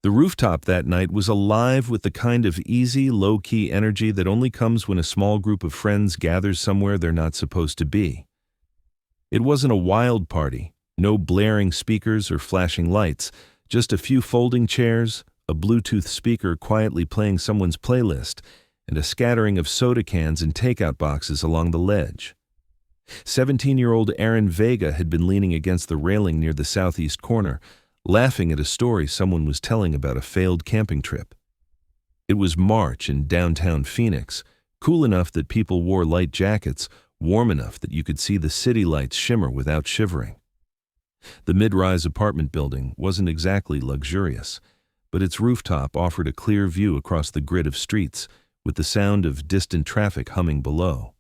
The rooftop that night was alive with the kind of easy, low-key energy that only comes when a small group of friends gathers somewhere they're not supposed to be. It wasn't a wild party, no blaring speakers or flashing lights, just a few folding chairs, a Bluetooth speaker quietly playing someone's playlist, and a scattering of soda cans and takeout boxes along the ledge. 17-year-old Aaron Vega had been leaning against the railing near the southeast corner, laughing at a story someone was telling about a failed camping trip. It was March in downtown Phoenix, cool enough that people wore light jackets, warm enough that you could see the city lights shimmer without shivering. The mid-rise apartment building wasn't exactly luxurious, but its rooftop offered a clear view across the grid of streets, with the sound of distant traffic humming below.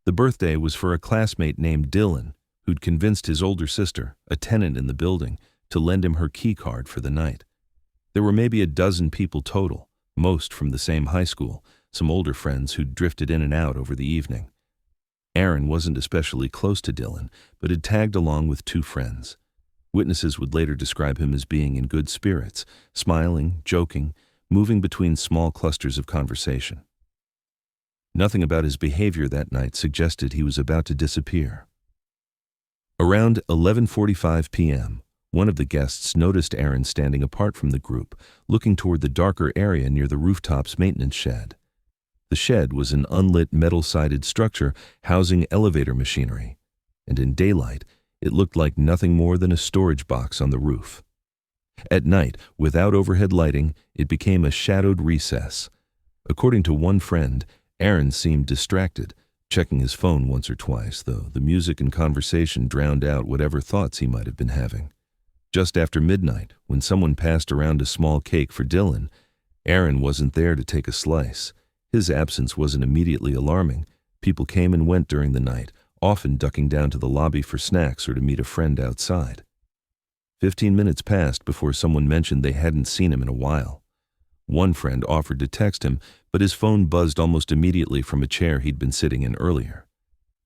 The birthday was for a classmate named Dylan, who'd convinced his older sister, a tenant in the building, to lend him her key card for the night. There were maybe a dozen people total, most from the same high school, some older friends who'd drifted in and out over the evening. Aaron wasn't especially close to Dylan, but had tagged along with two friends. Witnesses would later describe him as being in good spirits, smiling, joking, moving between small clusters of conversation. Nothing about his behavior that night suggested he was about to disappear. Around 11:45 p.m., one of the guests noticed Aaron standing apart from the group, looking toward the darker area near the rooftop's maintenance shed. The shed was an unlit metal-sided structure housing elevator machinery, and in daylight, it looked like nothing more than a storage box on the roof. At night, without overhead lighting, it became a shadowed recess. According to one friend, Aaron seemed distracted, checking his phone once or twice, though the music and conversation drowned out whatever thoughts he might have been having. Just after midnight, when someone passed around a small cake for Dylan, Aaron wasn't there to take a slice. His absence wasn't immediately alarming. People came and went during the night, often ducking down to the lobby for snacks or to meet a friend outside. 15 minutes passed before someone mentioned they hadn't seen him in a while. One friend offered to text him, but his phone buzzed almost immediately from a chair he'd been sitting in earlier.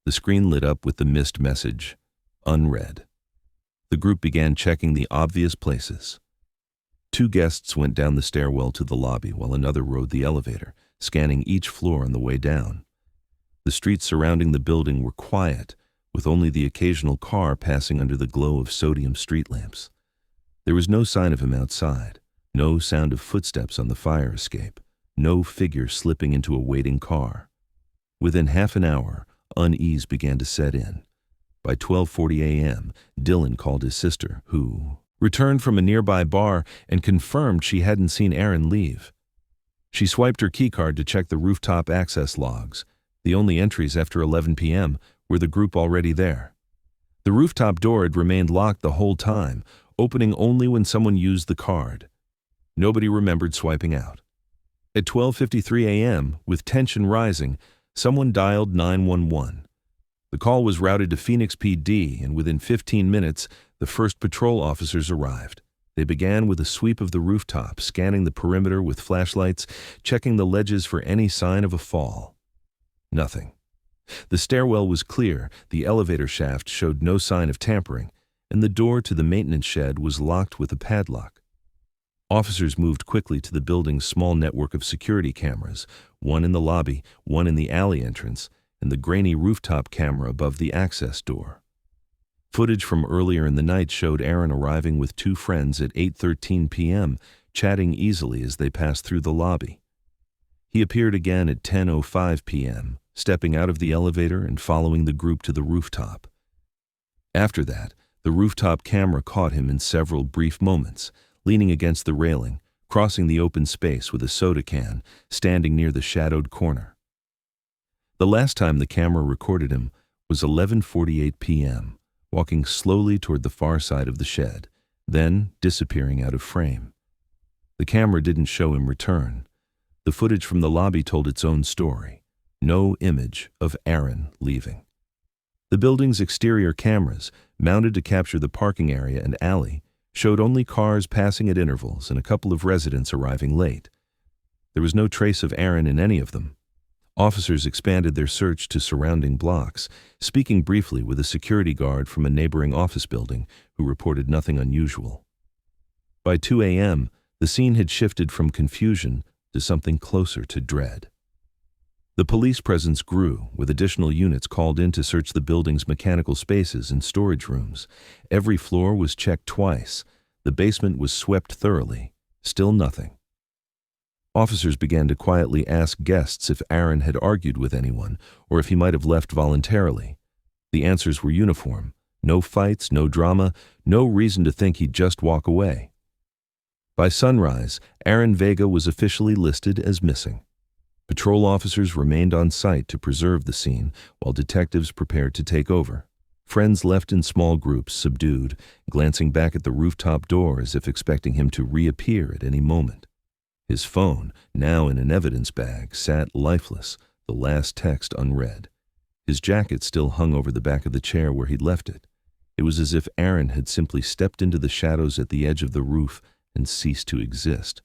The screen lit up with the missed message, unread. The group began checking the obvious places. Two guests went down the stairwell to the lobby while another rode the elevator, scanning each floor on the way down. The streets surrounding the building were quiet, with only the occasional car passing under the glow of sodium street lamps. There was no sign of him outside, no sound of footsteps on the fire escape, no figure slipping into a waiting car. Within half an hour, unease began to set in. By 12:40 a.m., Dylan called his sister, who returned from a nearby bar and confirmed she hadn't seen Aaron leave. She swiped her keycard to check the rooftop access logs. The only entries after 11 p.m. were the group already there. The rooftop door had remained locked the whole time, opening only when someone used the card. Nobody remembered swiping out. At 12:53 a.m., with tension rising, someone dialed 911. The call was routed to Phoenix PD, and within 15 minutes, the first patrol officers arrived. They began with a sweep of the rooftop, scanning the perimeter with flashlights, checking the ledges for any sign of a fall. Nothing. The stairwell was clear, the elevator shaft showed no sign of tampering, and the door to the maintenance shed was locked with a padlock. Officers moved quickly to the building's small network of security cameras, one in the lobby, one in the alley entrance, and the grainy rooftop camera above the access door. Footage from earlier in the night showed Aaron arriving with two friends at 8:13 p.m., chatting easily as they passed through the lobby. He appeared again at 10:05 p.m., stepping out of the elevator and following the group to the rooftop. After that, the rooftop camera caught him in several brief moments, leaning against the railing, crossing the open space with a soda can, standing near the shadowed corner. The last time the camera recorded him was 11:48 p.m., walking slowly toward the far side of the shed, then disappearing out of frame. The camera didn't show him return. The footage from the lobby told its own story. No image of Aaron leaving. The building's exterior cameras, mounted to capture the parking area and alley, showed only cars passing at intervals and a couple of residents arriving late. There was no trace of Aaron in any of them. Officers expanded their search to surrounding blocks, speaking briefly with a security guard from a neighboring office building who reported nothing unusual. By 2 a.m., The scene had shifted from confusion to something closer to dread. The police presence grew, with additional units called in to search the building's mechanical spaces and storage rooms. Every floor was checked twice. The basement was swept thoroughly. Still nothing. Officers began to quietly ask guests if Aaron had argued with anyone, or if he might have left voluntarily. The answers were uniform. No fights, no drama, no reason to think he'd just walk away. By sunrise, Aaron Vega was officially listed as missing. Patrol officers remained on site to preserve the scene, while detectives prepared to take over. Friends left in small groups, subdued, glancing back at the rooftop door as if expecting him to reappear at any moment. His phone, now in an evidence bag, sat lifeless, the last text unread. His jacket still hung over the back of the chair where he'd left it. It was as if Aaron had simply stepped into the shadows at the edge of the roof and ceased to exist,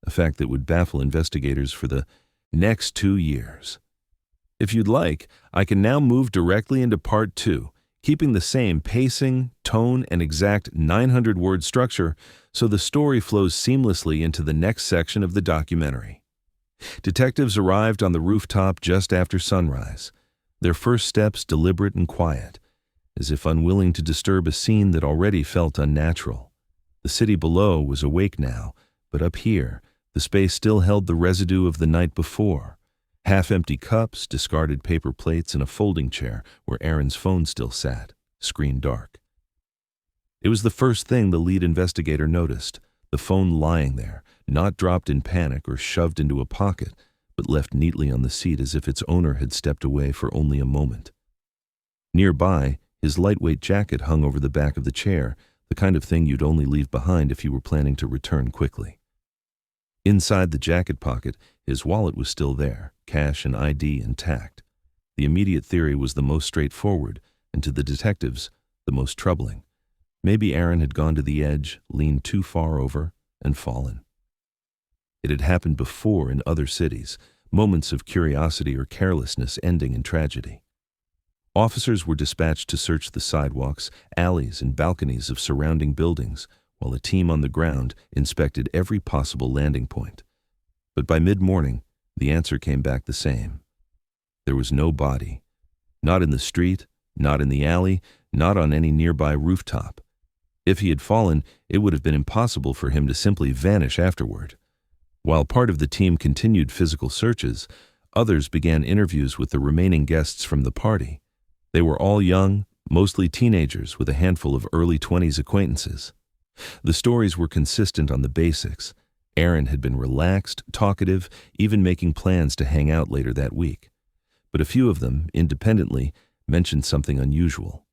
a fact that would baffle investigators for the next 2 years. If you'd like, I can now move directly into part 2, keeping the same pacing, tone, and exact 900-word structure so the story flows seamlessly into the next section of the documentary. Detectives arrived on the rooftop just after sunrise, their first steps deliberate and quiet, as if unwilling to disturb a scene that already felt unnatural. The city below was awake now, but up here, the space still held the residue of the night before. Half-empty cups, discarded paper plates, and a folding chair where Aaron's phone still sat, screen dark. It was the first thing the lead investigator noticed, the phone lying there, not dropped in panic or shoved into a pocket, but left neatly on the seat as if its owner had stepped away for only a moment. Nearby, his lightweight jacket hung over the back of the chair, the kind of thing you'd only leave behind if you were planning to return quickly. Inside the jacket pocket, his wallet was still there, cash and ID intact. The immediate theory was the most straightforward, and to the detectives, the most troubling. Maybe Aaron had gone to the edge, leaned too far over, and fallen. It had happened before in other cities, moments of curiosity or carelessness ending in tragedy. Officers were dispatched to search the sidewalks, alleys, and balconies of surrounding buildings, while a team on the ground inspected every possible landing point. But by mid-morning, the answer came back the same. There was no body. Not in the street, not in the alley, not on any nearby rooftop. If he had fallen, it would have been impossible for him to simply vanish afterward. While part of the team continued physical searches, others began interviews with the remaining guests from the party. They were all young, mostly teenagers with a handful of early 20s acquaintances. The stories were consistent on the basics. Aaron had been relaxed, talkative, even making plans to hang out later that week. But a few of them, independently, mentioned something unusual.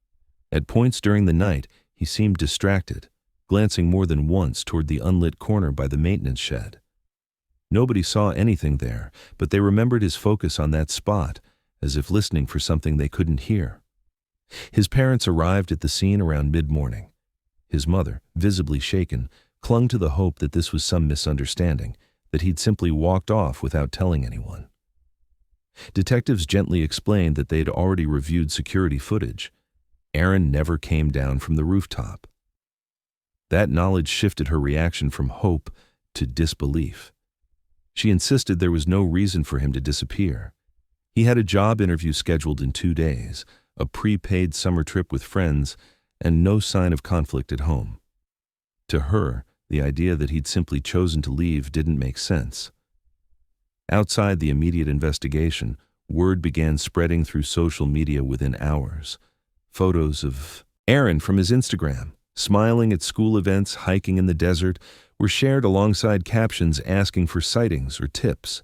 At points during the night, he seemed distracted, glancing more than once toward the unlit corner by the maintenance shed. Nobody saw anything there, but they remembered his focus on that spot, as if listening for something they couldn't hear. His parents arrived at the scene around mid-morning. His mother, visibly shaken, clung to the hope that this was some misunderstanding, that he'd simply walked off without telling anyone. Detectives gently explained that they'd already reviewed security footage. Aaron never came down from the rooftop. That knowledge shifted her reaction from hope to disbelief. She insisted there was no reason for him to disappear. He had a job interview scheduled in 2 days, a prepaid summer trip with friends, and no sign of conflict at home. To her, the idea that he'd simply chosen to leave didn't make sense. Outside the immediate investigation, word began spreading through social media within hours. Photos of Aaron from his Instagram, smiling at school events, hiking in the desert, were shared alongside captions asking for sightings or tips.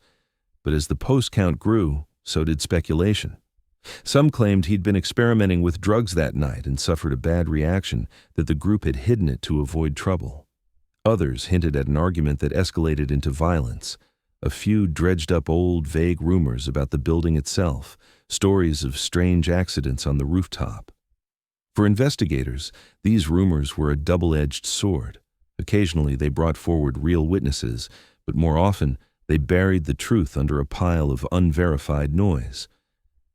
But as the post count grew, so did speculation. Some claimed he'd been experimenting with drugs that night and suffered a bad reaction, that the group had hidden it to avoid trouble. Others hinted at an argument that escalated into violence. A few dredged up old, vague rumors about the building itself, stories of strange accidents on the rooftop. For investigators, these rumors were a double-edged sword. Occasionally they brought forward real witnesses, but more often they buried the truth under a pile of unverified noise.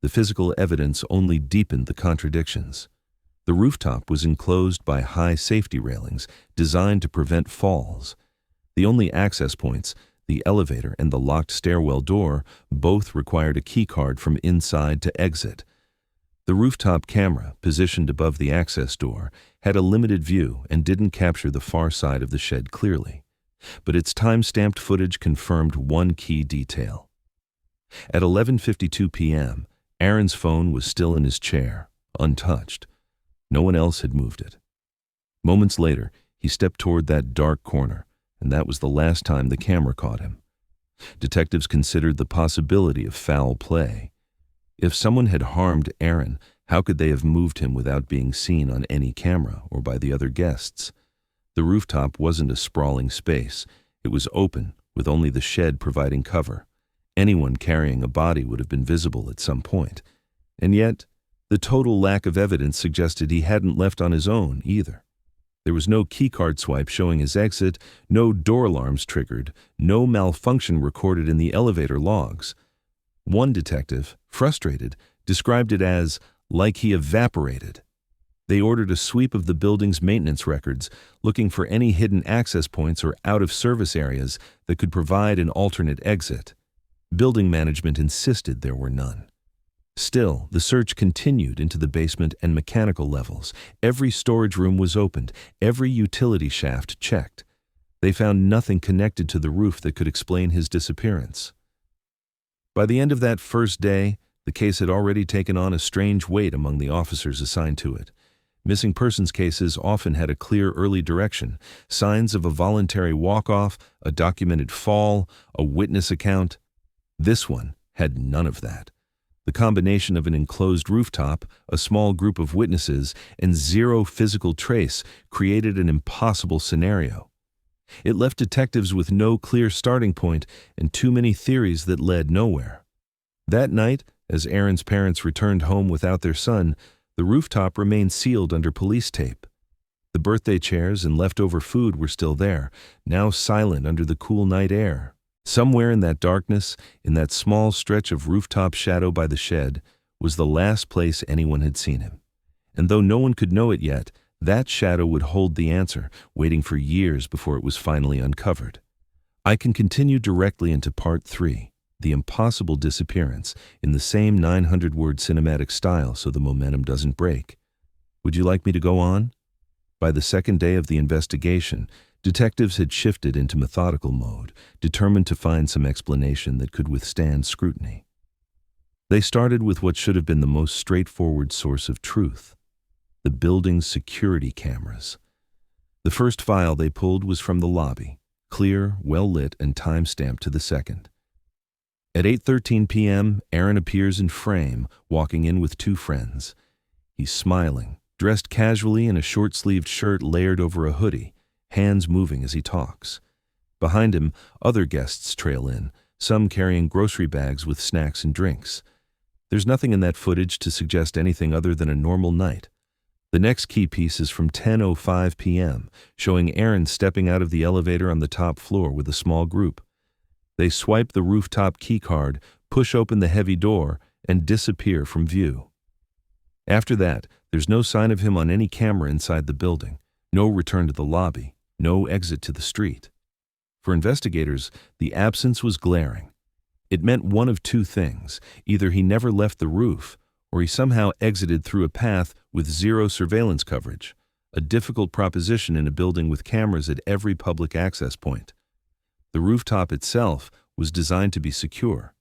The physical evidence only deepened the contradictions. The rooftop was enclosed by high safety railings designed to prevent falls. The only access points, the elevator and the locked stairwell door, both required a keycard from inside to exit. The rooftop camera, positioned above the access door, had a limited view and didn't capture the far side of the shed clearly. But its time-stamped footage confirmed one key detail. At 11:52 p.m., Aaron's phone was still in his chair, untouched. No one else had moved it. Moments later, he stepped toward that dark corner, and that was the last time the camera caught him. Detectives considered the possibility of foul play. If someone had harmed Aaron, how could they have moved him without being seen on any camera or by the other guests? The rooftop wasn't a sprawling space. It was open, with only the shed providing cover. Anyone carrying a body would have been visible at some point. And yet, the total lack of evidence suggested he hadn't left on his own either. There was no keycard swipe showing his exit, no door alarms triggered, no malfunction recorded in the elevator logs. One detective, frustrated, described it as like he evaporated. They ordered a sweep of the building's maintenance records, looking for any hidden access points or out-of-service areas that could provide an alternate exit. Building management insisted there were none. Still, the search continued into the basement and mechanical levels. Every storage room was opened, every utility shaft checked. They found nothing connected to the roof that could explain his disappearance. By the end of that first day, the case had already taken on a strange weight among the officers assigned to it. Missing persons cases often had a clear early direction, signs of a voluntary walk-off, a documented fall, a witness account. This one had none of that. The combination of an enclosed rooftop, a small group of witnesses, and zero physical trace created an impossible scenario. It left detectives with no clear starting point and too many theories that led nowhere. That night, as Aaron's parents returned home without their son, the rooftop remained sealed under police tape. The birthday chairs and leftover food were still there, now silent under the cool night air. Somewhere in that darkness, in that small stretch of rooftop shadow by the shed, was the last place anyone had seen him. And though no one could know it yet, that shadow would hold the answer, waiting for years before it was finally uncovered. I can continue directly into Part 3, The Impossible Disappearance, in the same 900-word cinematic style so the momentum doesn't break. Would you like me to go on? By the second day of the investigation, detectives had shifted into methodical mode, determined to find some explanation that could withstand scrutiny. They started with what should have been the most straightforward source of truth: the building's security cameras. The first file they pulled was from the lobby, clear, well-lit, and time-stamped to the second. At 8:13 p.m., Aaron appears in frame, walking in with two friends. He's smiling, dressed casually in a short-sleeved shirt layered over a hoodie, hands moving as he talks. Behind him, other guests trail in, some carrying grocery bags with snacks and drinks. There's nothing in that footage to suggest anything other than a normal night. The next key piece is from 10:05 p.m., showing Aaron stepping out of the elevator on the top floor with a small group. They swipe the rooftop keycard, push open the heavy door, and disappear from view. After that, there's no sign of him on any camera inside the building, no return to the lobby, no exit to the street. For investigators, the absence was glaring. It meant one of two things: either he never left the roof, or he somehow exited through a path with zero surveillance coverage, a difficult proposition in a building with cameras at every public access point. The rooftop itself was designed to be secure.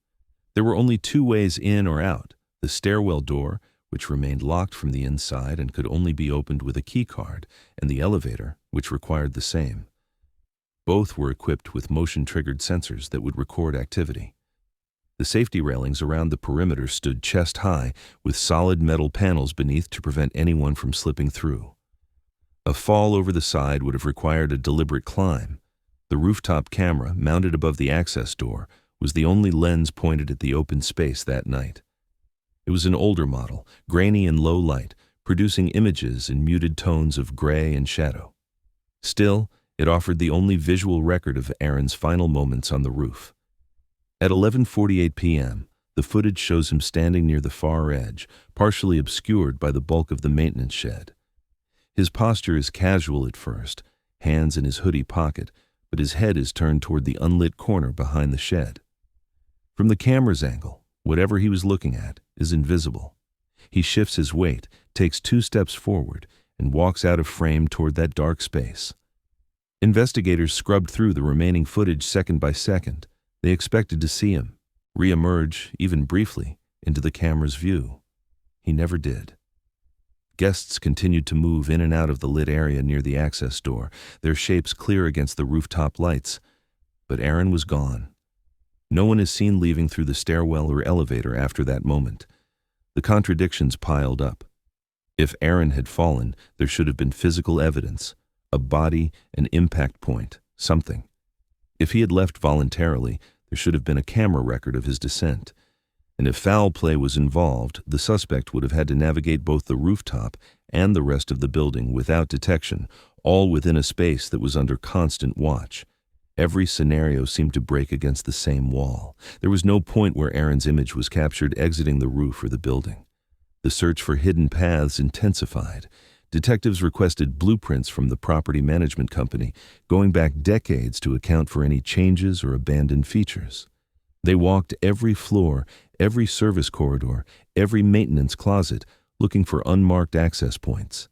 There were only two ways in or out: the stairwell door, which remained locked from the inside and could only be opened with a keycard, and the elevator, which required the same. Both were equipped with motion-triggered sensors that would record activity. The safety railings around the perimeter stood chest-high, with solid metal panels beneath to prevent anyone from slipping through. A fall over the side would have required a deliberate climb. The rooftop camera, mounted above the access door, was the only lens pointed at the open space that night. It was an older model, grainy and low light, producing images in muted tones of gray and shadow. Still, it offered the only visual record of Aaron's final moments on the roof. At 11:48 p.m., the footage shows him standing near the far edge, partially obscured by the bulk of the maintenance shed. His posture is casual at first, hands in his hoodie pocket, but his head is turned toward the unlit corner behind the shed. From the camera's angle, whatever he was looking at is invisible. He shifts his weight, takes 2 steps forward, and walks out of frame toward that dark space. Investigators scrubbed through the remaining footage second by second. They expected to see him re-emerge, even briefly, into the camera's view. He never did. Guests continued to move in and out of the lit area near the access door, their shapes clear against the rooftop lights. But Aaron was gone. No one is seen leaving through the stairwell or elevator after that moment. The contradictions piled up. If Aaron had fallen, there should have been physical evidence, a body, an impact point, something. If he had left voluntarily, there should have been a camera record of his descent. And if foul play was involved, the suspect would have had to navigate both the rooftop and the rest of the building without detection, all within a space that was under constant watch. Every scenario seemed to break against the same wall. There was no point where Aaron's image was captured exiting the roof or the building. The search for hidden paths intensified. Detectives requested blueprints from the property management company, going back decades to account for any changes or abandoned features. They walked every floor, every service corridor, every maintenance closet, looking for unmarked access points.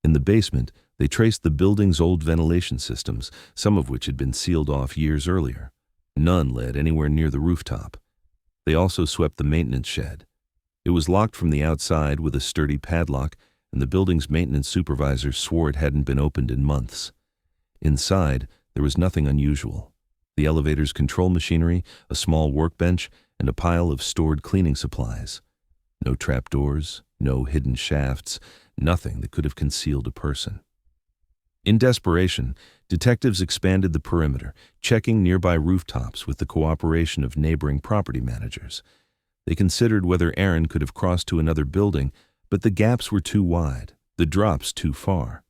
In the basement, they traced the building's old ventilation systems, some of which had been sealed off years earlier. None led anywhere near the rooftop. They also swept the maintenance shed. It was locked from the outside with a sturdy padlock, and the building's maintenance supervisor swore it hadn't been opened in months. Inside, there was nothing unusual. The elevator's control machinery, a small workbench, and a pile of stored cleaning supplies. No trapdoors, no hidden shafts, nothing that could have concealed a person. In desperation, detectives expanded the perimeter, checking nearby rooftops with the cooperation of neighboring property managers. They considered whether Aaron could have crossed to another building, but the gaps were too wide, the drops too far.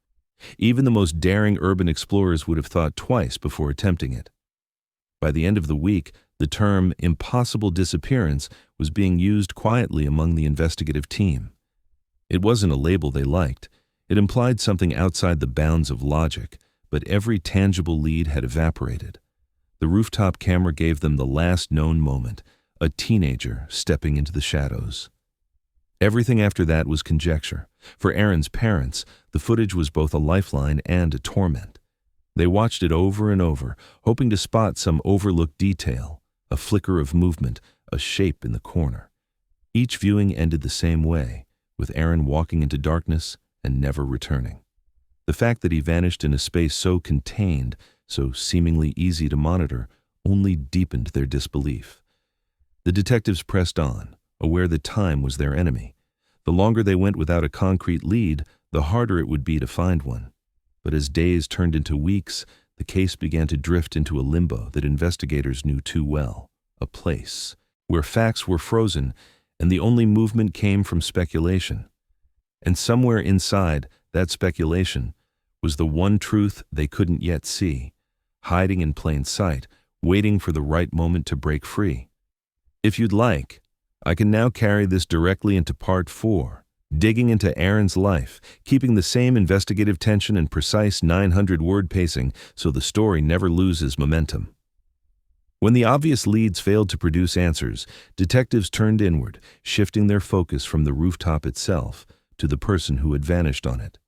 Even the most daring urban explorers would have thought twice before attempting it. By the end of the week, the term impossible disappearance was being used quietly among the investigative team. It wasn't a label they liked. It implied something outside the bounds of logic, but every tangible lead had evaporated. The rooftop camera gave them the last known moment, a teenager stepping into the shadows. Everything after that was conjecture. For Aaron's parents, the footage was both a lifeline and a torment. They watched it over and over, hoping to spot some overlooked detail, a flicker of movement, a shape in the corner. Each viewing ended the same way, with Aaron walking into darkness and never returning. The fact that he vanished in a space so contained, so seemingly easy to monitor, only deepened their disbelief. The detectives pressed on, aware that time was their enemy. The longer they went without a concrete lead, the harder it would be to find one. But as days turned into weeks, the case began to drift into a limbo that investigators knew too well, a place where facts were frozen and the only movement came from speculation. And somewhere inside that speculation was the one truth they couldn't yet see, hiding in plain sight, waiting for the right moment to break free. If you'd like, I can now carry this directly into part 4, digging into Aaron's life, keeping the same investigative tension and precise 900-word pacing so the story never loses momentum. When the obvious leads failed to produce answers, detectives turned inward, shifting their focus from the rooftop itself to the person who had vanished on it.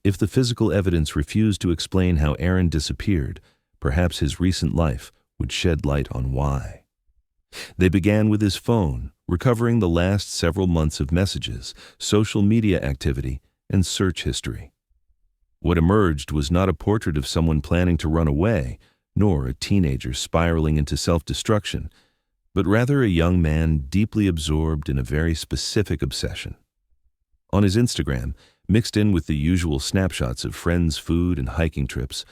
If the physical evidence refused to explain how Aaron disappeared, perhaps his recent life would shed light on why. They began with his phone, recovering the last several months of messages, social media activity, and search history. What emerged was not a portrait of someone planning to run away, nor a teenager spiraling into self-destruction, but rather a young man deeply absorbed in a very specific obsession. On his Instagram, mixed in with the usual snapshots of friends' food and hiking trips,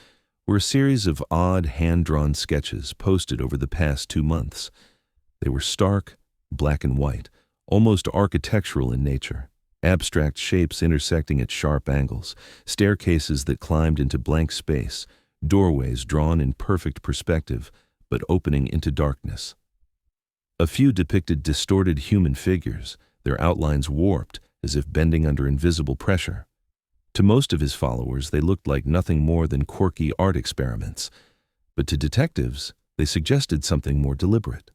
were a series of odd hand-drawn sketches posted over the past 2 months. They were stark, black and white, almost architectural in nature, abstract shapes intersecting at sharp angles, staircases that climbed into blank space, doorways drawn in perfect perspective, but opening into darkness. A few depicted distorted human figures, their outlines warped, as if bending under invisible pressure. To most of his followers, they looked like nothing more than quirky art experiments. But to detectives, they suggested something more deliberate.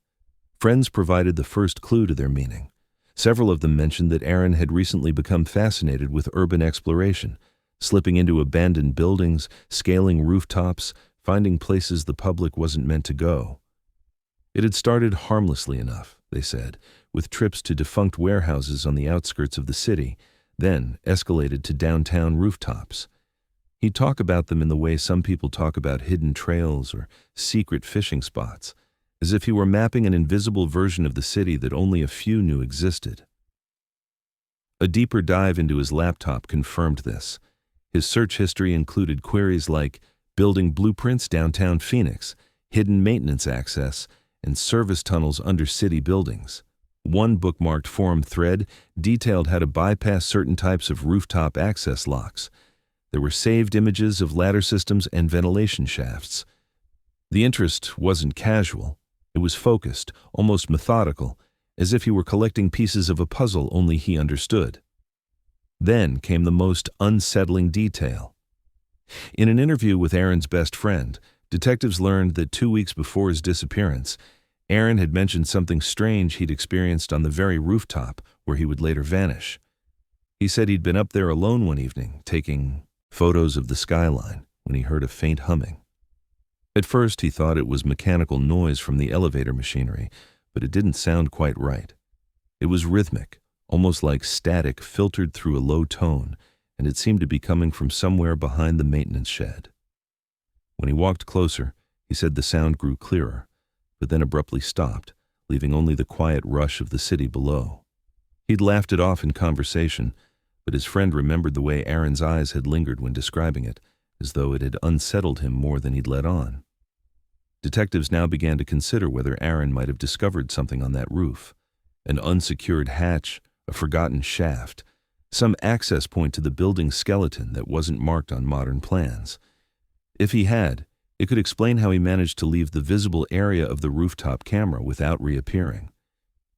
Friends provided the first clue to their meaning. Several of them mentioned that Aaron had recently become fascinated with urban exploration, slipping into abandoned buildings, scaling rooftops, finding places the public wasn't meant to go. It had started harmlessly enough, they said, with trips to defunct warehouses on the outskirts of the city, then escalated to downtown rooftops. He'd talk about them in the way some people talk about hidden trails or secret fishing spots, as if he were mapping an invisible version of the city that only a few knew existed. A deeper dive into his laptop confirmed this. His search history included queries like building blueprints downtown Phoenix, hidden maintenance access, and service tunnels under city buildings. One bookmarked forum thread detailed how to bypass certain types of rooftop access locks. There were saved images of ladder systems and ventilation shafts. The interest wasn't casual. It was focused, almost methodical, as if he were collecting pieces of a puzzle only he understood. Then came the most unsettling detail. In an interview with Aaron's best friend, detectives learned that 2 weeks before his disappearance, Aaron had mentioned something strange he'd experienced on the very rooftop where he would later vanish. He said he'd been up there alone one evening, taking photos of the skyline, when he heard a faint humming. At first, he thought it was mechanical noise from the elevator machinery, but it didn't sound quite right. It was rhythmic, almost like static filtered through a low tone, and it seemed to be coming from somewhere behind the maintenance shed. When he walked closer, he said the sound grew clearer, but then abruptly stopped, leaving only the quiet rush of the city below. He'd laughed it off in conversation, but his friend remembered the way Aaron's eyes had lingered when describing it, as though it had unsettled him more than he'd let on. Detectives now began to consider whether Aaron might have discovered something on that roof. An unsecured hatch, a forgotten shaft, some access point to the building's skeleton that wasn't marked on modern plans. If he had, it could explain how he managed to leave the visible area of the rooftop camera without reappearing.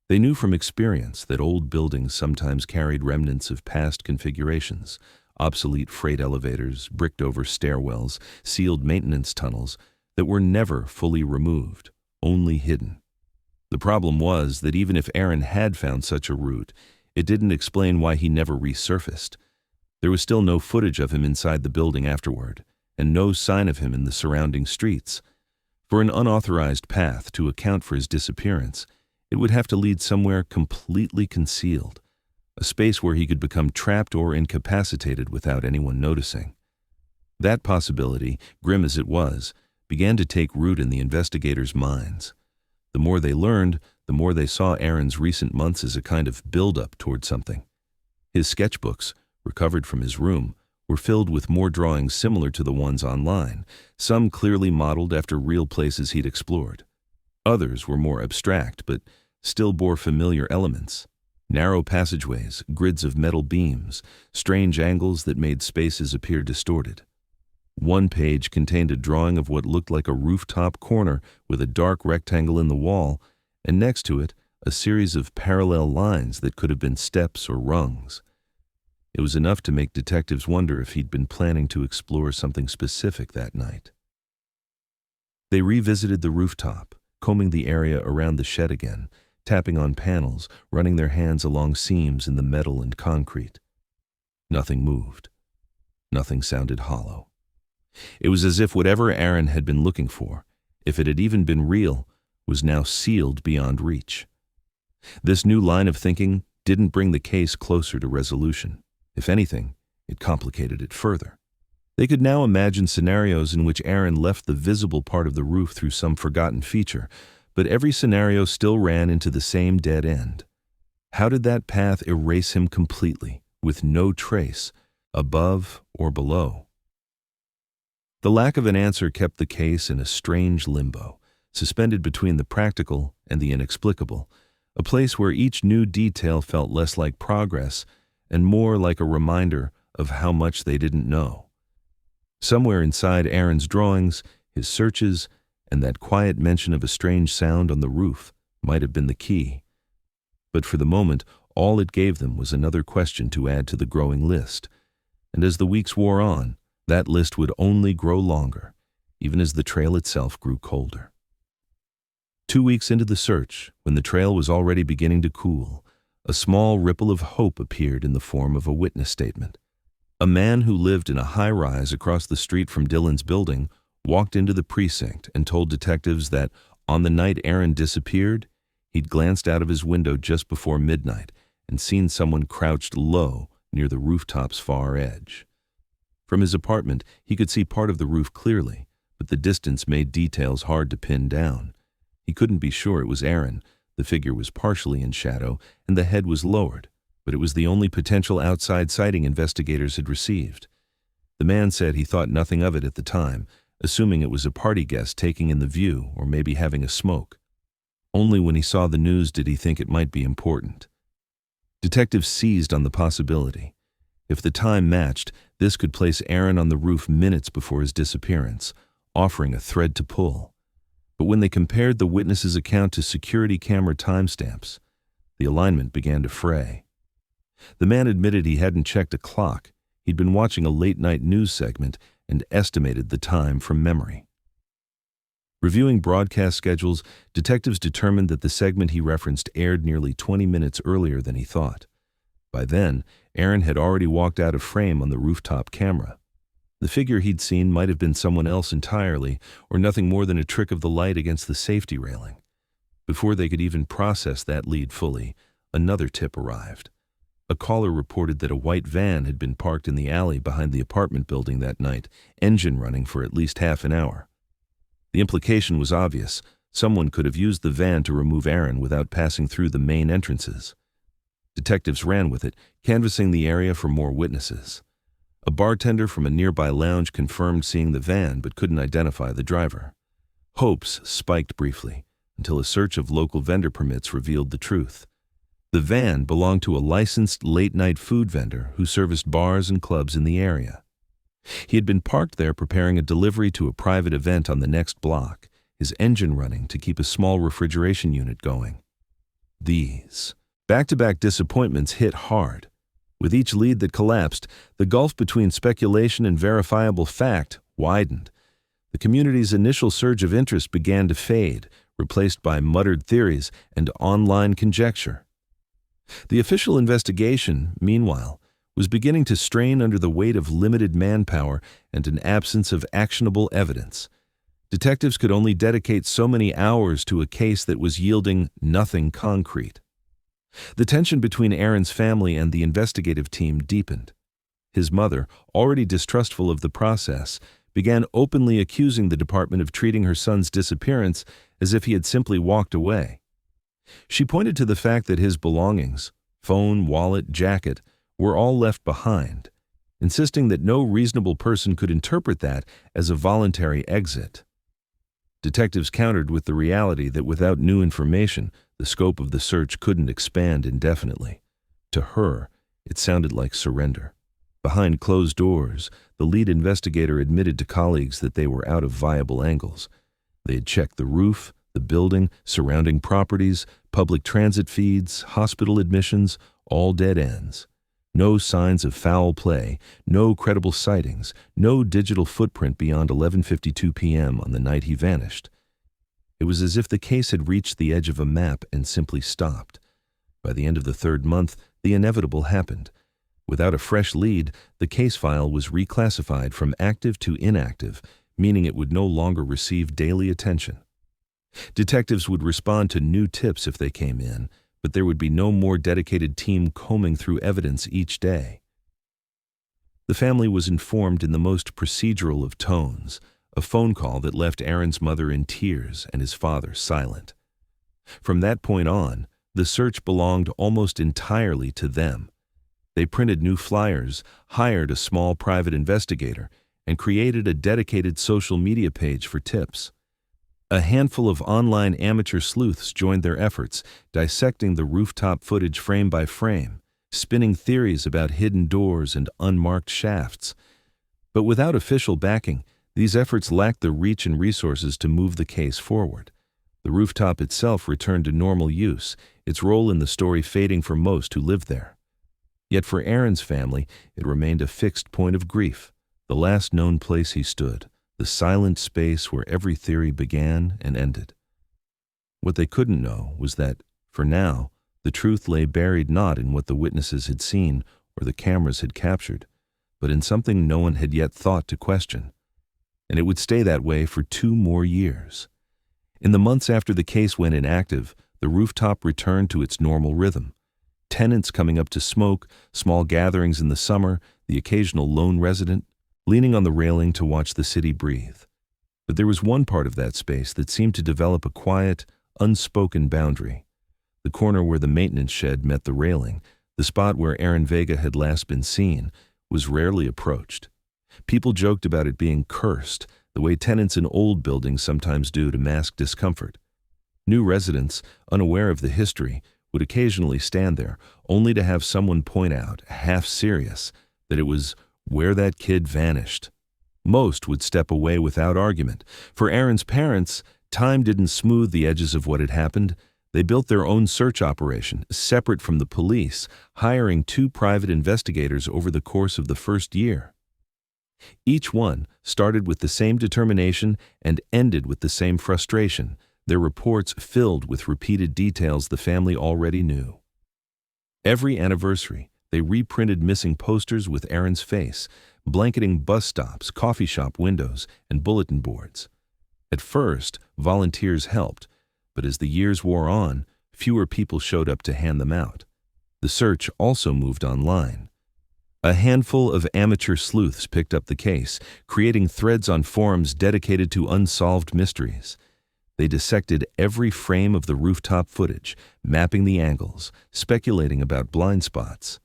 They knew from experience that old buildings sometimes carried remnants of past configurations, obsolete freight elevators, bricked-over stairwells, sealed maintenance tunnels that were never fully removed, only hidden. The problem was that even if Aaron had found such a route, it didn't explain why he never resurfaced. There was still no footage of him inside the building afterward, and no sign of him in the surrounding streets. For an unauthorized path to account for his disappearance, it would have to lead somewhere completely concealed, a space where he could become trapped or incapacitated without anyone noticing. That possibility, grim as it was, began to take root in the investigators' minds. The more they learned, the more they saw Aaron's recent months as a kind of build-up toward something. His sketchbooks, recovered from his room, were filled with more drawings similar to the ones online, some clearly modeled after real places he'd explored. Others were more abstract, but still bore familiar elements. Narrow passageways, grids of metal beams, strange angles that made spaces appear distorted. One page contained a drawing of what looked like a rooftop corner with a dark rectangle in the wall, and next to it, a series of parallel lines that could have been steps or rungs. It was enough to make detectives wonder if he'd been planning to explore something specific that night. They revisited the rooftop, combing the area around the shed again, tapping on panels, running their hands along seams in the metal and concrete. Nothing moved. Nothing sounded hollow. It was as if whatever Aaron had been looking for, if it had even been real, was now sealed beyond reach. This new line of thinking didn't bring the case closer to resolution. If anything, it complicated it further. They could now imagine scenarios in which Aaron left the visible part of the roof through some forgotten feature, but every scenario still ran into the same dead end. How did that path erase him completely, with no trace, above or below? The lack of an answer kept the case in a strange limbo, suspended between the practical and the inexplicable, a place where each new detail felt less like progress and more like a reminder of how much they didn't know. Somewhere inside Aaron's drawings, his searches, and that quiet mention of a strange sound on the roof might have been the key. But for the moment, all it gave them was another question to add to the growing list. And as the weeks wore on, that list would only grow longer. even as the trail itself grew colder. 2 weeks into the search, when the trail was already beginning to cool, a small ripple of hope appeared in the form of a witness statement. A man who lived in a high-rise across the street from Dylan's building walked into the precinct and told detectives that on the night Aaron disappeared, he'd glanced out of his window just before midnight and seen someone crouched low near the rooftop's far edge. From his apartment, he could see part of the roof clearly, but the distance made details hard to pin down. He couldn't be sure it was Aaron. The figure was partially in shadow and the head was lowered, but it was the only potential outside sighting investigators had received. The man said he thought nothing of it at the time, assuming it was a party guest taking in the view or maybe having a smoke. Only when he saw the news did he think it might be important. Detectives seized on the possibility. If the time matched, this could place Aaron on the roof minutes before his disappearance, offering a thread to pull. But when they compared the witness's account to security camera timestamps, the alignment began to fray. The man admitted he hadn't checked a clock. He'd been watching a late-night news segment and estimated the time from memory. Reviewing broadcast schedules, detectives determined that the segment he referenced aired nearly 20 minutes earlier than he thought. By then, Aaron had already walked out of frame on the rooftop camera. The figure he'd seen might have been someone else entirely, or nothing more than a trick of the light against the safety railing. Before they could even process that lead fully, another tip arrived. A caller reported that a white van had been parked in the alley behind the apartment building that night, engine running for at least half an hour. The implication was obvious. Someone could have used the van to remove Aaron without passing through the main entrances. Detectives ran with it, canvassing the area for more witnesses. A bartender from a nearby lounge confirmed seeing the van but couldn't identify the driver. Hopes spiked briefly, until a search of local vendor permits revealed the truth. The van belonged to a licensed late-night food vendor who serviced bars and clubs in the area. He had been parked there preparing a delivery to a private event on the next block, his engine running to keep a small refrigeration unit going. These back-to-back disappointments hit hard. With each lead that collapsed, the gulf between speculation and verifiable fact widened. The community's initial surge of interest began to fade, replaced by muttered theories and online conjecture. The official investigation, meanwhile, was beginning to strain under the weight of limited manpower and an absence of actionable evidence. Detectives could only dedicate so many hours to a case that was yielding nothing concrete. The tension between Aaron's family and the investigative team deepened. His mother, already distrustful of the process, began openly accusing the department of treating her son's disappearance as if he had simply walked away. She pointed to the fact that his belongings, phone, wallet, jacket, were all left behind, insisting that no reasonable person could interpret that as a voluntary exit. Detectives countered with the reality that without new information, the scope of the search couldn't expand indefinitely. To her, it sounded like surrender. Behind closed doors, the lead investigator admitted to colleagues that they were out of viable angles. They had checked the roof, the building, surrounding properties, public transit feeds, hospital admissions, all dead ends. No signs of foul play, no credible sightings, no digital footprint beyond 11:52 p.m. on the night he vanished. It was as if the case had reached the edge of a map and simply stopped. By the end of the third month, the inevitable happened. Without a fresh lead, the case file was reclassified from active to inactive, meaning it would no longer receive daily attention. Detectives would respond to new tips if they came in, but there would be no more dedicated team combing through evidence each day. The family was informed in the most procedural of tones, a phone call that left Aaron's mother in tears and his father silent. From that point on, the search belonged almost entirely to them. They printed new flyers, hired a small private investigator, and created a dedicated social media page for tips. A handful of online amateur sleuths joined their efforts, dissecting the rooftop footage frame by frame, spinning theories about hidden doors and unmarked shafts. But without official backing, these efforts lacked the reach and resources to move the case forward. The rooftop itself returned to normal use, its role in the story fading for most who lived there. Yet for Aaron's family, it remained a fixed point of grief, the last known place he stood, the silent space where every theory began and ended. What they couldn't know was that, for now, the truth lay buried not in what the witnesses had seen or the cameras had captured, but in something no one had yet thought to question. And it would stay that way for 2 more years. In the months after the case went inactive, the rooftop returned to its normal rhythm. Tenants coming up to smoke, small gatherings in the summer, the occasional lone resident, leaning on the railing to watch the city breathe. But there was one part of that space that seemed to develop a quiet, unspoken boundary. The corner where the maintenance shed met the railing, the spot where Aaron Vega had last been seen, was rarely approached. People joked about it being cursed, the way tenants in old buildings sometimes do to mask discomfort. New residents, unaware of the history, would occasionally stand there, only to have someone point out, half serious, that it was where that kid vanished. Most would step away without argument. For Aaron's parents, time didn't smooth the edges of what had happened. They built their own search operation, separate from the police, hiring 2 private investigators over the course of the first year. Each one started with the same determination and ended with the same frustration, their reports filled with repeated details the family already knew. Every anniversary, they reprinted missing posters with Aaron's face, blanketing bus stops, coffee shop windows, and bulletin boards. At first, volunteers helped, but as the years wore on, fewer people showed up to hand them out. The search also moved online. A handful of amateur sleuths picked up the case, creating threads on forums dedicated to unsolved mysteries. They dissected every frame of the rooftop footage, mapping the angles, speculating about blind spots.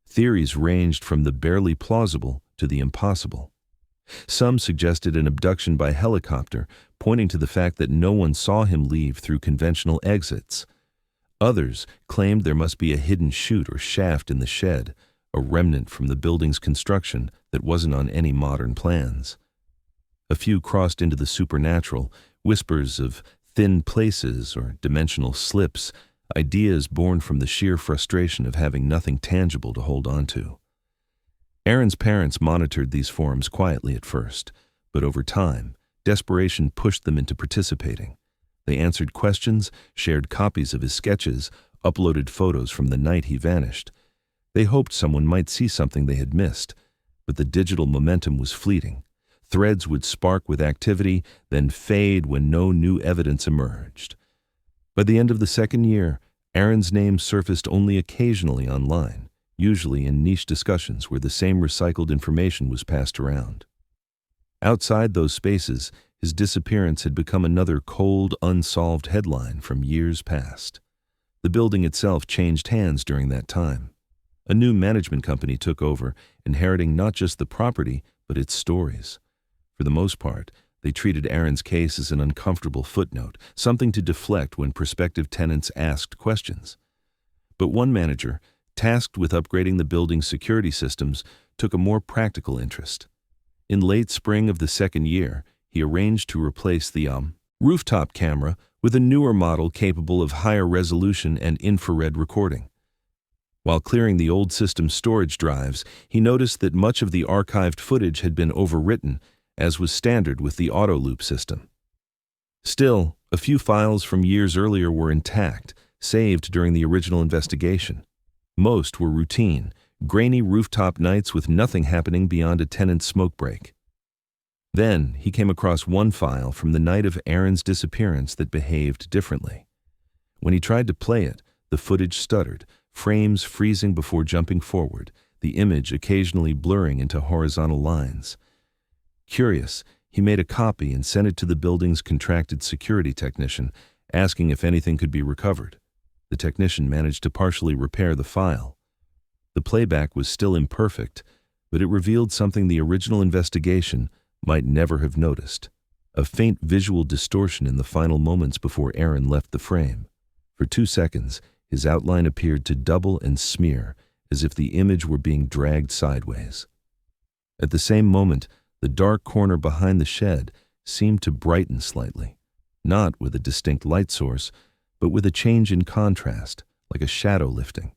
Theories ranged from the barely plausible to the impossible. Some suggested an abduction by helicopter, pointing to the fact that no one saw him leave through conventional exits. Others claimed there must be a hidden chute or shaft in the shed, a remnant from the building's construction that wasn't on any modern plans. A few crossed into the supernatural, whispers of thin places or dimensional slips, ideas born from the sheer frustration of having nothing tangible to hold on to. Aaron's parents monitored these forums quietly at first, but over time, desperation pushed them into participating. They answered questions, shared copies of his sketches, uploaded photos from the night he vanished. They hoped someone might see something they had missed, but the digital momentum was fleeting. Threads would spark with activity, then fade when no new evidence emerged. By the end of the second year, Aaron's name surfaced only occasionally online, usually in niche discussions where the same recycled information was passed around. Outside those spaces, his disappearance had become another cold, unsolved headline from years past. The building itself changed hands during that time. A new management company took over, inheriting not just the property, but its stories. For the most part, they treated Aaron's case as an uncomfortable footnote, something to deflect when prospective tenants asked questions. But one manager, tasked with upgrading the building's security systems, took a more practical interest. In late spring of the second year, he arranged to replace the rooftop camera with a newer model capable of higher resolution and infrared recording. While clearing the old system's storage drives, he noticed that much of the archived footage had been overwritten, as was standard with the auto-loop system. Still, a few files from years earlier were intact, saved during the original investigation. Most were routine, grainy rooftop nights with nothing happening beyond a tenant's smoke break. Then he came across one file from the night of Aaron's disappearance that behaved differently. When he tried to play it, the footage stuttered, frames freezing before jumping forward, the image occasionally blurring into horizontal lines. Curious, he made a copy and sent it to the building's contracted security technician, asking if anything could be recovered. The technician managed to partially repair the file. The playback was still imperfect, but it revealed something the original investigation might never have noticed: a faint visual distortion in the final moments before Aaron left the frame. For 2 seconds, his outline appeared to double and smear, as if the image were being dragged sideways. At the same moment, the dark corner behind the shed seemed to brighten slightly, not with a distinct light source, but with a change in contrast, like a shadow lifting.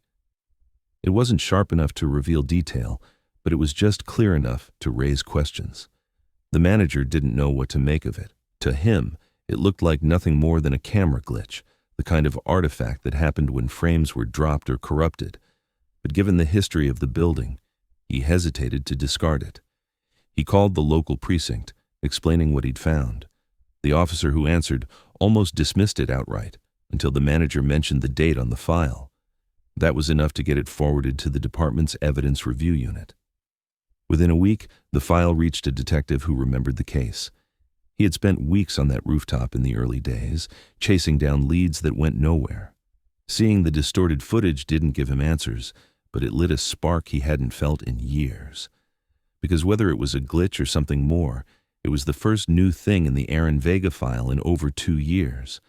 It wasn't sharp enough to reveal detail, but it was just clear enough to raise questions. The manager didn't know what to make of it. To him, it looked like nothing more than a camera glitch, the kind of artifact that happened when frames were dropped or corrupted. But given the history of the building, he hesitated to discard it. He called the local precinct, explaining what he'd found. The officer who answered almost dismissed it outright, until the manager mentioned the date on the file. That was enough to get it forwarded to the department's evidence review unit. Within a week, the file reached a detective who remembered the case. He had spent weeks on that rooftop in the early days, chasing down leads that went nowhere. Seeing the distorted footage didn't give him answers, but it lit a spark he hadn't felt in years. Because whether it was a glitch or something more, it was the first new thing in the Aaron Vega file in over 2 years.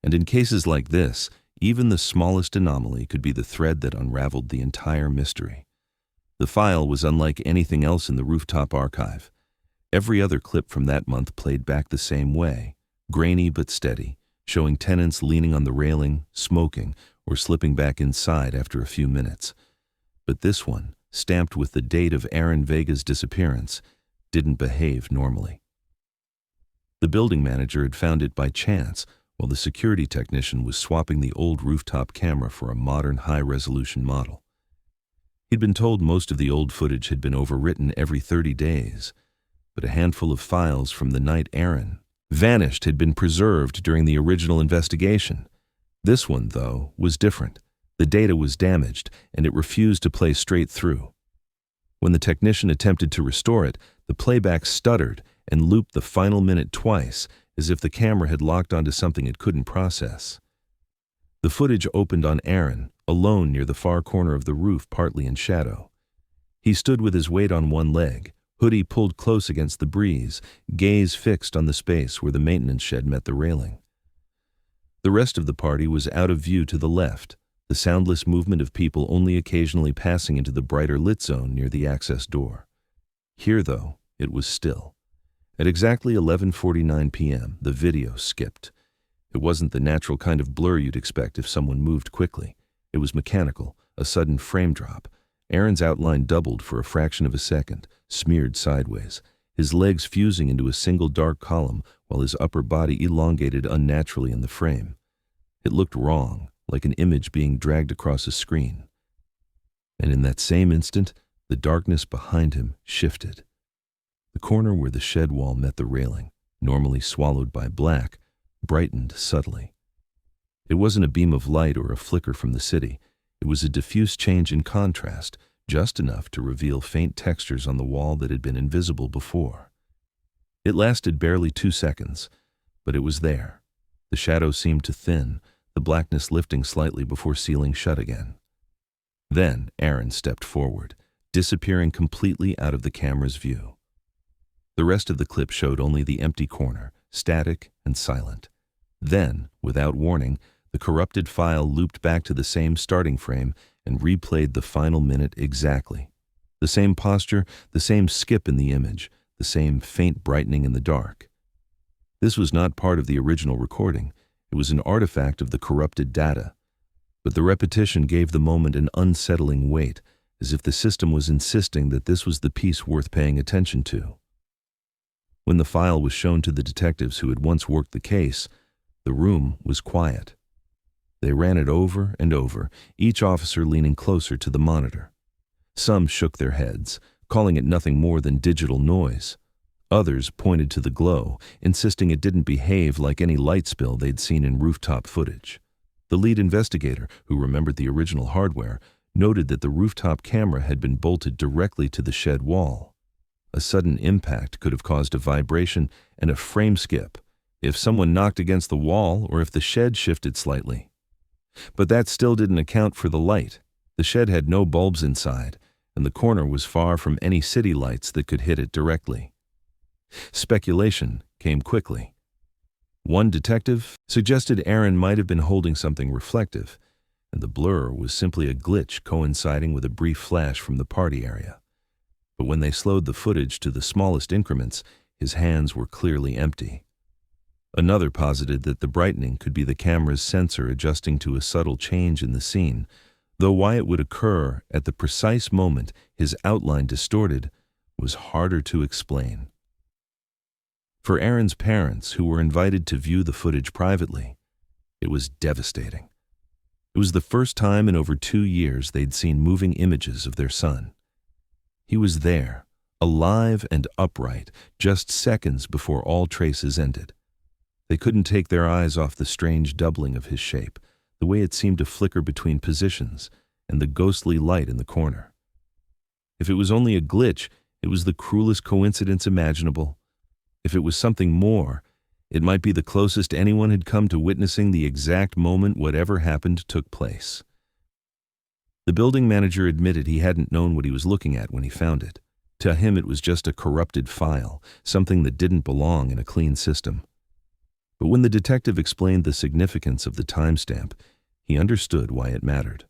And in cases like this, even the smallest anomaly could be the thread that unraveled the entire mystery. The file was unlike anything else in the Rooftop archive. Every other clip from that month played back the same way, grainy but steady, showing tenants leaning on the railing, smoking, or slipping back inside after a few minutes. But this one, stamped with the date of Aaron Vega's disappearance, didn't behave normally. The building manager had found it by chance, while the security technician was swapping the old Rooftop camera for a modern high-resolution model. He'd been told most of the old footage had been overwritten every 30 days, but a handful of files from the night Aaron vanished had been preserved during the original investigation. This one, though, was different. The data was damaged, and it refused to play straight through. When the technician attempted to restore it, the playback stuttered and looped the final minute twice, as if the camera had locked onto something it couldn't process. The footage opened on Aaron, alone near the far corner of the roof, partly in shadow. He stood with his weight on one leg, hoodie pulled close against the breeze, gaze fixed on the space where the maintenance shed met the railing. The rest of the party was out of view to the left, the soundless movement of people only occasionally passing into the brighter lit zone near the access door. Here, though, it was still. At exactly 11:49 p.m., the video skipped. It wasn't the natural kind of blur you'd expect if someone moved quickly. It was mechanical, a sudden frame drop. Aaron's outline doubled for a fraction of a second, smeared sideways, his legs fusing into a single dark column while his upper body elongated unnaturally in the frame. It looked wrong, like an image being dragged across a screen. And in that same instant, the darkness behind him shifted. The corner where the shed wall met the railing, normally swallowed by black, brightened subtly. It wasn't a beam of light or a flicker from the city. It was a diffuse change in contrast, just enough to reveal faint textures on the wall that had been invisible before. It lasted barely 2 seconds, but it was there. The shadow seemed to thin, the blackness lifting slightly before sealing shut again. Then Aaron stepped forward, disappearing completely out of the camera's view. The rest of the clip showed only the empty corner, static and silent. Then, without warning, the corrupted file looped back to the same starting frame and replayed the final minute exactly. The same posture, the same skip in the image, the same faint brightening in the dark. This was not part of the original recording. It was an artifact of the corrupted data. But the repetition gave the moment an unsettling weight, as if the system was insisting that this was the piece worth paying attention to. When the file was shown to the detectives who had once worked the case, the room was quiet. They ran it over and over, each officer leaning closer to the monitor. Some shook their heads, calling it nothing more than digital noise. Others pointed to the glow, insisting it didn't behave like any light spill they'd seen in Rooftop footage. The lead investigator, who remembered the original hardware, noted that the Rooftop camera had been bolted directly to the shed wall. A sudden impact could have caused a vibration and a frame skip, if someone knocked against the wall or if the shed shifted slightly. But that still didn't account for the light. The shed had no bulbs inside, and the corner was far from any city lights that could hit it directly. Speculation came quickly. One detective suggested Aaron might have been holding something reflective, and the blur was simply a glitch coinciding with a brief flash from the party area. But when they slowed the footage to the smallest increments, his hands were clearly empty. Another posited that the brightening could be the camera's sensor adjusting to a subtle change in the scene, though why it would occur at the precise moment his outline distorted was harder to explain. For Aaron's parents, who were invited to view the footage privately, it was devastating. It was the first time in over 2 years they'd seen moving images of their son. He was there, alive and upright, just seconds before all traces ended. They couldn't take their eyes off the strange doubling of his shape, the way it seemed to flicker between positions, and the ghostly light in the corner. If it was only a glitch, it was the cruelest coincidence imaginable. If it was something more, it might be the closest anyone had come to witnessing the exact moment whatever happened took place. The building manager admitted he hadn't known what he was looking at when he found it. To him, it was just a corrupted file, something that didn't belong in a clean system. But when the detective explained the significance of the timestamp, he understood why it mattered.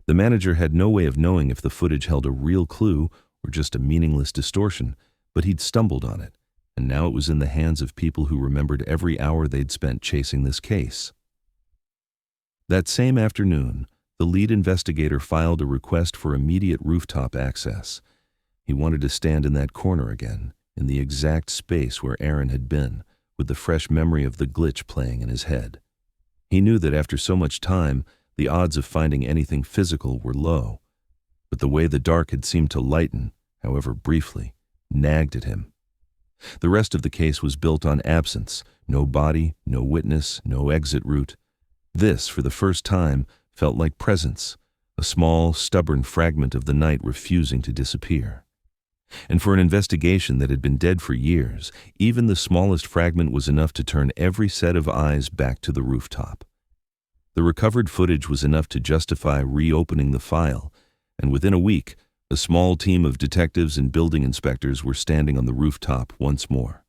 The manager had no way of knowing if the footage held a real clue or just a meaningless distortion, but he'd stumbled on it, and now it was in the hands of people who remembered every hour they'd spent chasing this case. That same afternoon, the lead investigator filed a request for immediate rooftop access. He wanted to stand in that corner again, in the exact space where Aaron had been, with the fresh memory of the glitch playing in his head. He knew that after so much time, the odds of finding anything physical were low, but the way the dark had seemed to lighten, however briefly, nagged at him. The rest of the case was built on absence, no body, no witness, no exit route. This, for the first time, felt like presence, a small, stubborn fragment of the night refusing to disappear. And for an investigation that had been dead for years, even the smallest fragment was enough to turn every set of eyes back to the rooftop. The recovered footage was enough to justify reopening the file, and within a week, a small team of detectives and building inspectors were standing on the rooftop once more.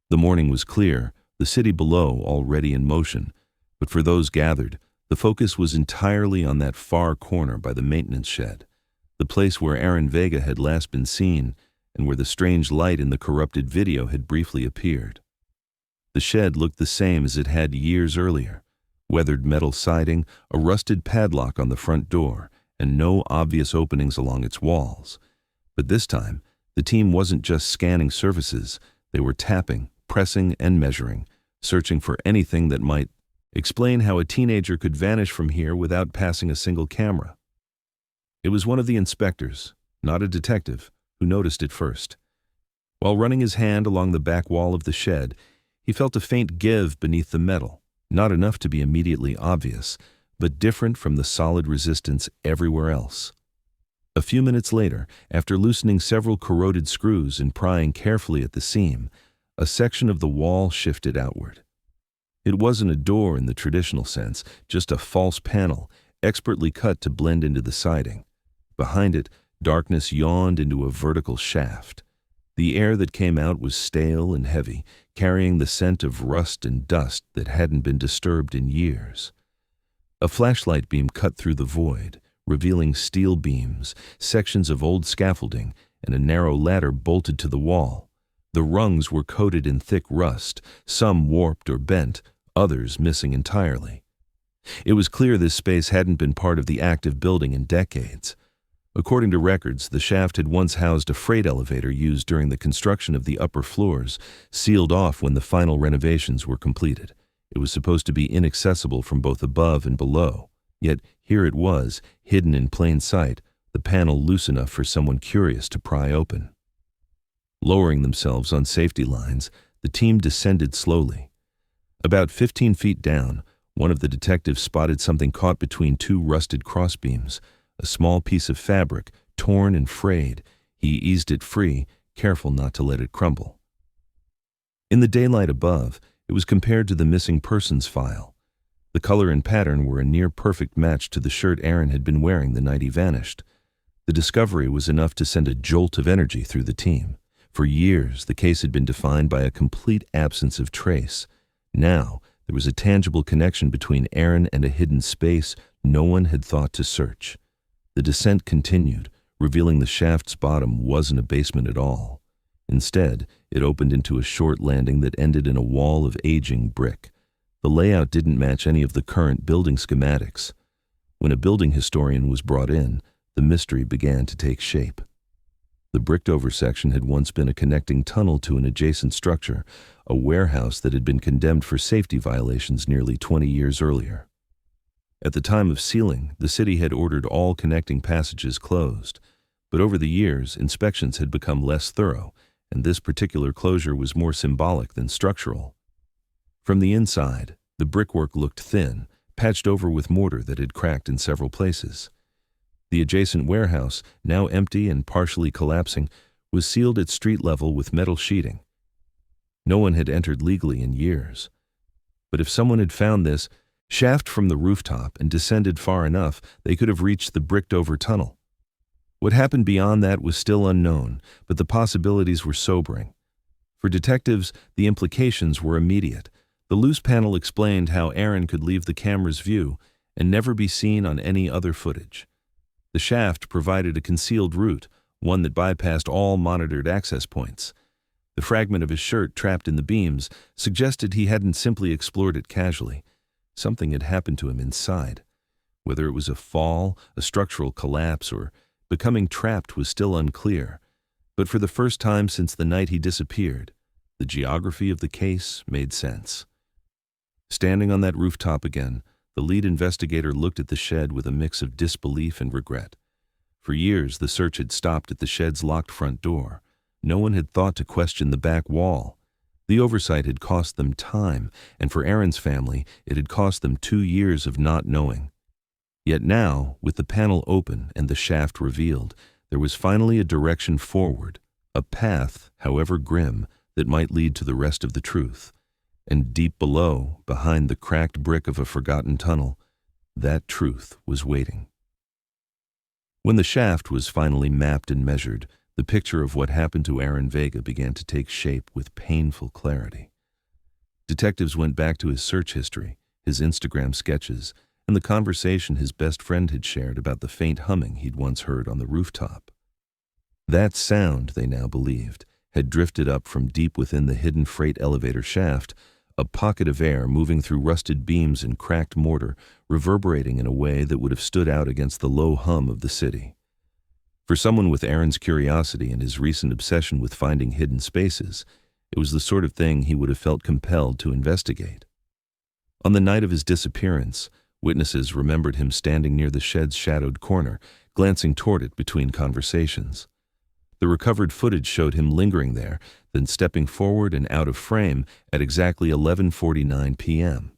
The morning was clear, the city below already in motion, but for those gathered, the focus was entirely on that far corner by the maintenance shed, the place where Aaron Vega had last been seen and where the strange light in the corrupted video had briefly appeared. The shed looked the same as it had years earlier, weathered metal siding, a rusted padlock on the front door, and no obvious openings along its walls. But this time, the team wasn't just scanning surfaces, they were tapping, pressing, and measuring, searching for anything that might explain how a teenager could vanish from here without passing a single camera. It was one of the inspectors, not a detective, who noticed it first. While running his hand along the back wall of the shed, he felt a faint give beneath the metal, not enough to be immediately obvious, but different from the solid resistance everywhere else. A few minutes later, after loosening several corroded screws and prying carefully at the seam, a section of the wall shifted outward. It wasn't a door in the traditional sense, just a false panel, expertly cut to blend into the siding. Behind it, darkness yawned into a vertical shaft. The air that came out was stale and heavy, carrying the scent of rust and dust that hadn't been disturbed in years. A flashlight beam cut through the void, revealing steel beams, sections of old scaffolding, and a narrow ladder bolted to the wall. The rungs were coated in thick rust, some warped or bent, others missing entirely. It was clear this space hadn't been part of the active building in decades. According to records, the shaft had once housed a freight elevator used during the construction of the upper floors, sealed off when the final renovations were completed. It was supposed to be inaccessible from both above and below, yet here it was, hidden in plain sight, the panel loose enough for someone curious to pry open. Lowering themselves on safety lines, the team descended slowly. About 15 feet down, one of the detectives spotted something caught between two rusted crossbeams, a small piece of fabric, torn and frayed. He eased it free, careful not to let it crumble. In the daylight above, it was compared to the missing persons file. The color and pattern were a near-perfect match to the shirt Aaron had been wearing the night he vanished. The discovery was enough to send a jolt of energy through the team. For years, the case had been defined by a complete absence of trace. Now, there was a tangible connection between Aaron and a hidden space no one had thought to search. The descent continued, revealing the shaft's bottom wasn't a basement at all. Instead, it opened into a short landing that ended in a wall of aging brick. The layout didn't match any of the current building schematics. When a building historian was brought in, the mystery began to take shape. The bricked-over section had once been a connecting tunnel to an adjacent structure, a warehouse that had been condemned for safety violations nearly 20 years earlier. At the time of sealing, the city had ordered all connecting passages closed, but over the years, inspections had become less thorough, and this particular closure was more symbolic than structural. From the inside, the brickwork looked thin, patched over with mortar that had cracked in several places. The adjacent warehouse, now empty and partially collapsing, was sealed at street level with metal sheeting. No one had entered legally in years. But if someone had found this shaft from the rooftop and descended far enough, they could have reached the bricked-over tunnel. What happened beyond that was still unknown, but the possibilities were sobering. For detectives, the implications were immediate. The loose panel explained how Aaron could leave the camera's view and never be seen on any other footage. The shaft provided a concealed route, one that bypassed all monitored access points. The fragment of his shirt trapped in the beams suggested he hadn't simply explored it casually. Something had happened to him inside. Whether it was a fall, a structural collapse, or becoming trapped was still unclear. But for the first time since the night he disappeared, the geography of the case made sense. Standing on that rooftop again, the lead investigator looked at the shed with a mix of disbelief and regret. For years, the search had stopped at the shed's locked front door. No one had thought to question the back wall. The oversight had cost them time, and for Aaron's family, it had cost them 2 years of not knowing. Yet now, with the panel open and the shaft revealed, there was finally a direction forward, a path, however grim, that might lead to the rest of the truth. And deep below, behind the cracked brick of a forgotten tunnel, that truth was waiting. When the shaft was finally mapped and measured, the picture of what happened to Aaron Vega began to take shape with painful clarity. Detectives went back to his search history, his Instagram sketches, and the conversation his best friend had shared about the faint humming he'd once heard on the rooftop. That sound, they now believed, had drifted up from deep within the hidden freight elevator shaft, a pocket of air moving through rusted beams and cracked mortar, reverberating in a way that would have stood out against the low hum of the city. For someone with Aaron's curiosity and his recent obsession with finding hidden spaces, it was the sort of thing he would have felt compelled to investigate. On the night of his disappearance, witnesses remembered him standing near the shed's shadowed corner, glancing toward it between conversations. The recovered footage showed him lingering there, then stepping forward and out of frame at exactly 11:49 p.m.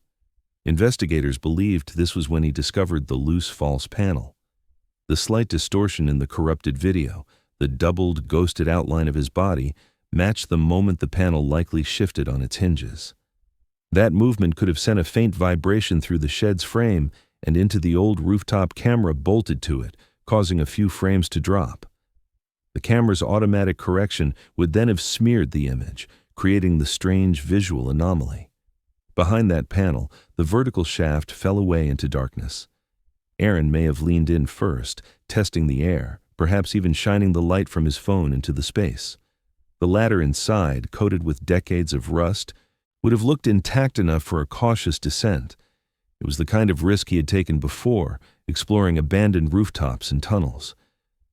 Investigators believed this was when he discovered the loose false panel. The slight distortion in the corrupted video, the doubled, ghosted outline of his body, matched the moment the panel likely shifted on its hinges. That movement could have sent a faint vibration through the shed's frame and into the old rooftop camera bolted to it, causing a few frames to drop. The camera's automatic correction would then have smeared the image, creating the strange visual anomaly. Behind that panel, the vertical shaft fell away into darkness. Aaron may have leaned in first, testing the air, perhaps even shining the light from his phone into the space. The ladder inside, coated with decades of rust, would have looked intact enough for a cautious descent. It was the kind of risk he had taken before, exploring abandoned rooftops and tunnels.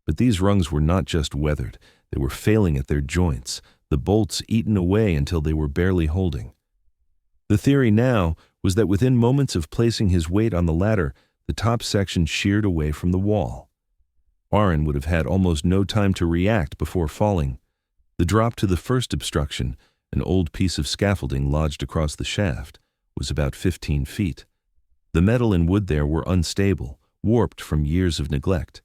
But these rungs were not just weathered, they were failing at their joints, the bolts eaten away until they were barely holding. The theory now was that within moments of placing his weight on the ladder, the top section sheared away from the wall. Aaron would have had almost no time to react before falling. The drop to the first obstruction, an old piece of scaffolding lodged across the shaft, was about 15 feet. The metal and wood there were unstable, warped from years of neglect.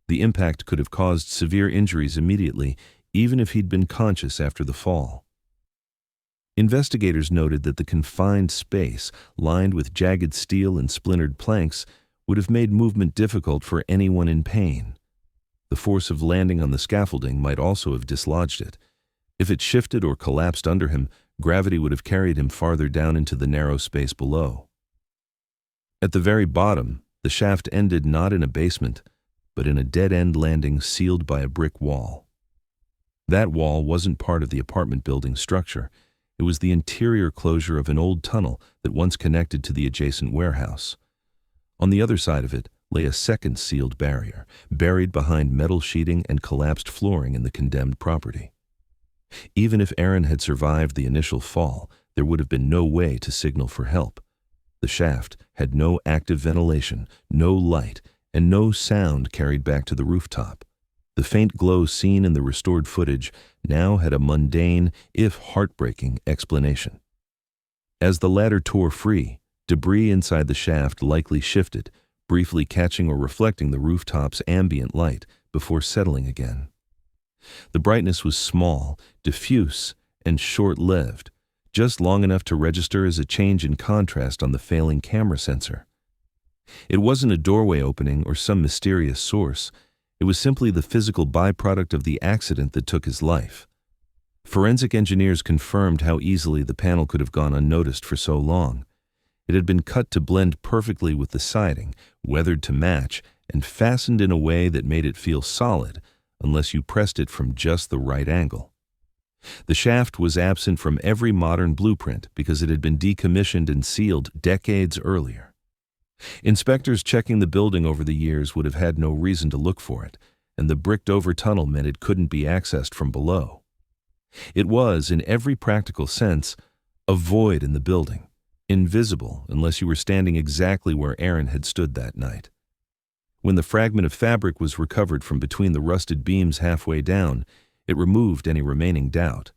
The impact could have caused severe injuries immediately, even if he'd been conscious after the fall. Investigators noted that the confined space, lined with jagged steel and splintered planks, would have made movement difficult for anyone in pain. The force of landing on the scaffolding might also have dislodged it. If it shifted or collapsed under him, gravity would have carried him farther down into the narrow space below. At the very bottom, the shaft ended not in a basement, but in a dead-end landing sealed by a brick wall. That wall wasn't part of the apartment building structure. It was the interior closure of an old tunnel that once connected to the adjacent warehouse. On the other side of it, lay a second sealed barrier, buried behind metal sheeting and collapsed flooring in the condemned property. Even if Aaron had survived the initial fall, there would have been no way to signal for help. The shaft had no active ventilation, no light, and no sound carried back to the rooftop. The faint glow seen in the restored footage now had a mundane, if heartbreaking, explanation. As the ladder tore free, debris inside the shaft likely shifted, briefly catching or reflecting the rooftop's ambient light before settling again. The brightness was small, diffuse, and short-lived, just long enough to register as a change in contrast on the failing camera sensor. It wasn't a doorway opening or some mysterious source. It was simply the physical byproduct of the accident that took his life. Forensic engineers confirmed how easily the panel could have gone unnoticed for so long. It had been cut to blend perfectly with the siding, weathered to match, and fastened in a way that made it feel solid, unless you pressed it from just the right angle. The shaft was absent from every modern blueprint because it had been decommissioned and sealed decades earlier. Inspectors checking the building over the years would have had no reason to look for it, and the bricked-over tunnel meant it couldn't be accessed from below. It was, in every practical sense, a void in the building, invisible unless you were standing exactly where Aaron had stood that night. When the fragment of fabric was recovered from between the rusted beams halfway down, it removed any remaining doubt.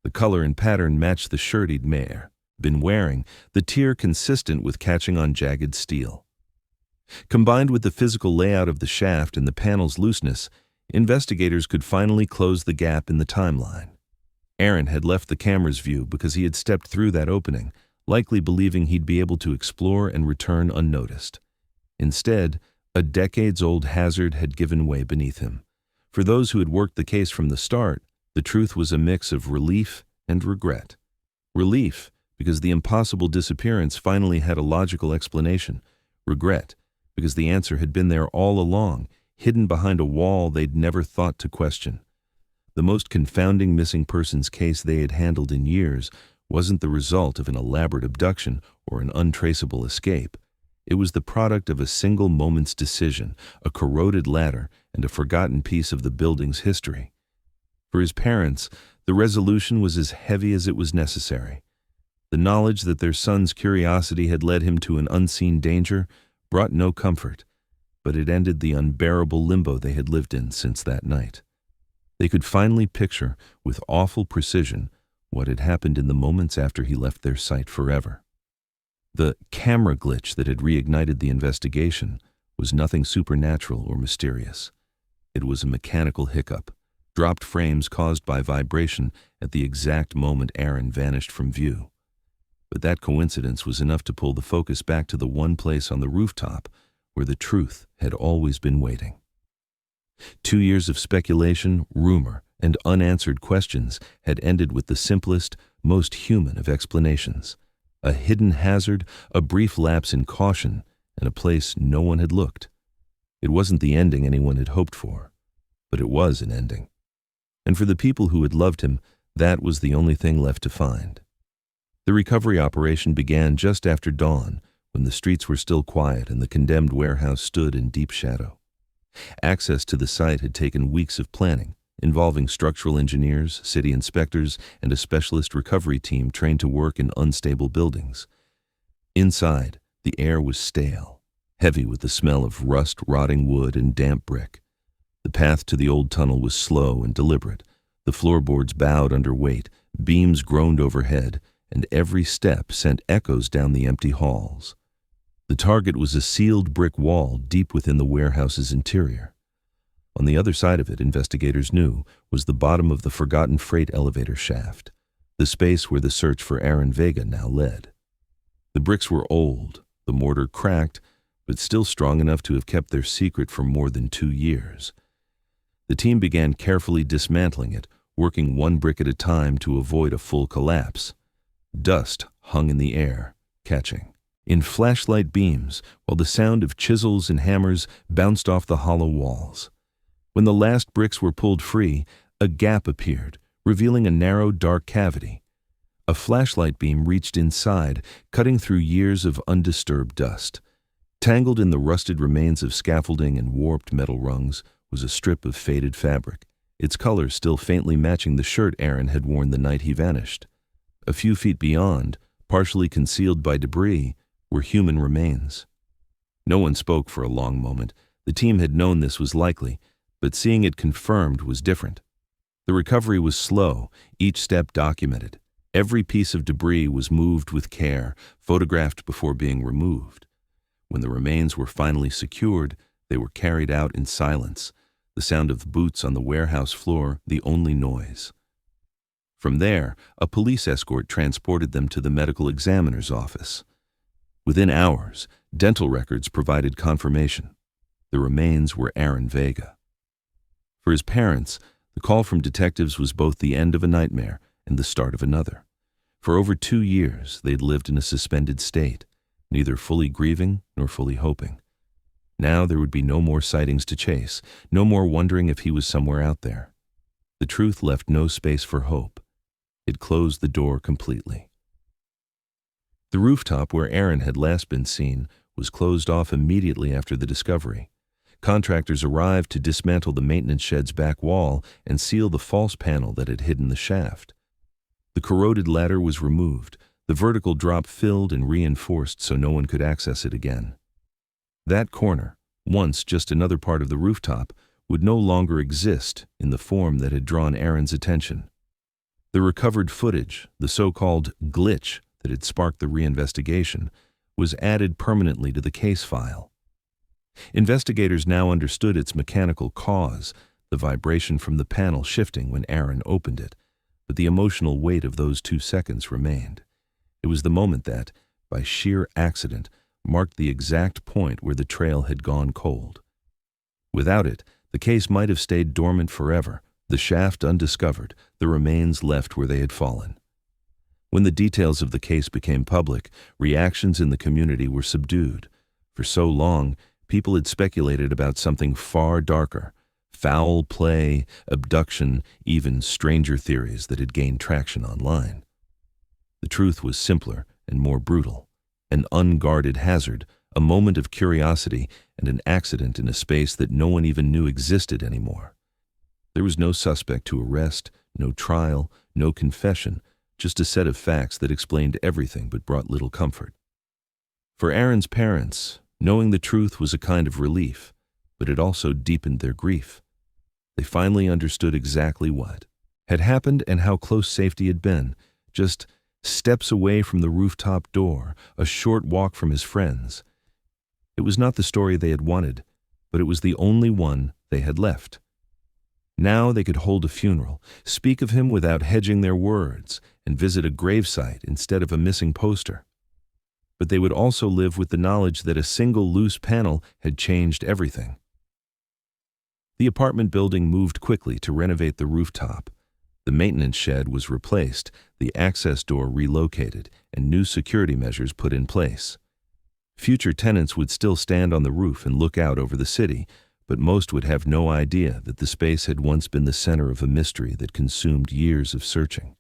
The color and pattern matched the shirt he'd been wearing, the tear consistent with catching on jagged steel. Combined with the physical layout of the shaft and the panel's looseness, investigators could finally close the gap in the timeline. Aaron had left the camera's view because he had stepped through that opening, likely believing he'd be able to explore and return unnoticed. Instead, a decades-old hazard had given way beneath him. For those who had worked the case from the start, the truth was a mix of relief and regret. Relief, because the impossible disappearance finally had a logical explanation. Regret, because the answer had been there all along, hidden behind a wall they'd never thought to question. The most confounding missing persons case they had handled in years wasn't the result of an elaborate abduction or an untraceable escape. It was the product of a single moment's decision, a corroded ladder, and a forgotten piece of the building's history. For his parents, the resolution was as heavy as it was necessary. The knowledge that their son's curiosity had led him to an unseen danger brought no comfort, but it ended the unbearable limbo they had lived in since that night. They could finally picture, with awful precision, what had happened in the moments after he left their sight forever. The camera glitch that had reignited the investigation was nothing supernatural or mysterious. It was a mechanical hiccup, dropped frames caused by vibration at the exact moment Aaron vanished from view. But that coincidence was enough to pull the focus back to the one place on the rooftop where the truth had always been waiting. 2 years of speculation, rumor, and unanswered questions had ended with the simplest, most human of explanations. A hidden hazard, a brief lapse in caution, and a place no one had looked. It wasn't the ending anyone had hoped for, but it was an ending. And for the people who had loved him, that was the only thing left to find. The recovery operation began just after dawn, when the streets were still quiet and the condemned warehouse stood in deep shadow. Access to the site had taken weeks of planning, involving structural engineers, city inspectors, and a specialist recovery team trained to work in unstable buildings. Inside, the air was stale, heavy with the smell of rust, rotting wood, and damp brick. The path to the old tunnel was slow and deliberate. The floorboards bowed under weight, beams groaned overhead, and every step sent echoes down the empty halls. The target was a sealed brick wall deep within the warehouse's interior. On the other side of it, investigators knew, was the bottom of the forgotten freight elevator shaft, the space where the search for Aaron Vega now led. The bricks were old, the mortar cracked, but still strong enough to have kept their secret for more than 2 years. The team began carefully dismantling it, working one brick at a time to avoid a full collapse. Dust hung in the air, catching in flashlight beams, while the sound of chisels and hammers bounced off the hollow walls. When the last bricks were pulled free, a gap appeared, revealing a narrow, dark cavity. A flashlight beam reached inside, cutting through years of undisturbed dust. Tangled in the rusted remains of scaffolding and warped metal rungs was a strip of faded fabric, its color still faintly matching the shirt Aaron had worn the night he vanished. A few feet beyond, partially concealed by debris, were human remains. No one spoke for a long moment. The team had known this was likely, but seeing it confirmed was different. The recovery was slow, each step documented. Every piece of debris was moved with care, photographed before being removed. When the remains were finally secured, they were carried out in silence, the sound of boots on the warehouse floor the only noise. From there, a police escort transported them to the medical examiner's office. Within hours, dental records provided confirmation. The remains were Aaron Vega. For his parents, the call from detectives was both the end of a nightmare and the start of another. For over 2 years, they'd lived in a suspended state, neither fully grieving nor fully hoping. Now there would be no more sightings to chase, no more wondering if he was somewhere out there. The truth left no space for hope. It closed the door completely. The rooftop where Aaron had last been seen was closed off immediately after the discovery. Contractors arrived to dismantle the maintenance shed's back wall and seal the false panel that had hidden the shaft. The corroded ladder was removed, the vertical drop filled and reinforced so no one could access it again. That corner, once just another part of the rooftop, would no longer exist in the form that had drawn Aaron's attention. The recovered footage, the so-called glitch that had sparked the reinvestigation, was added permanently to the case file. Investigators now understood its mechanical cause, the vibration from the panel shifting when Aaron opened it, but the emotional weight of those 2 seconds remained. It was the moment that, by sheer accident, marked the exact point where the trail had gone cold. Without it, the case might have stayed dormant forever, the shaft undiscovered, the remains left where they had fallen. When the details of the case became public, reactions in the community were subdued. For so long, people had speculated about something far darker: foul play, abduction, even stranger theories that had gained traction online. The truth was simpler and more brutal: an unguarded hazard, a moment of curiosity, and an accident in a space that no one even knew existed anymore. There was no suspect to arrest, no trial, no confession, just a set of facts that explained everything but brought little comfort. For Aaron's parents, knowing the truth was a kind of relief, but it also deepened their grief. They finally understood exactly what had happened and how close safety had been, just steps away from the rooftop door, a short walk from his friends. It was not the story they had wanted, but it was the only one they had left. Now they could hold a funeral, speak of him without hedging their words, and visit a gravesite instead of a missing poster. But they would also live with the knowledge that a single loose panel had changed everything. The apartment building moved quickly to renovate the rooftop. The maintenance shed was replaced, the access door relocated, and new security measures put in place. Future tenants would still stand on the roof and look out over the city, but most would have no idea that the space had once been the center of a mystery that consumed years of searching.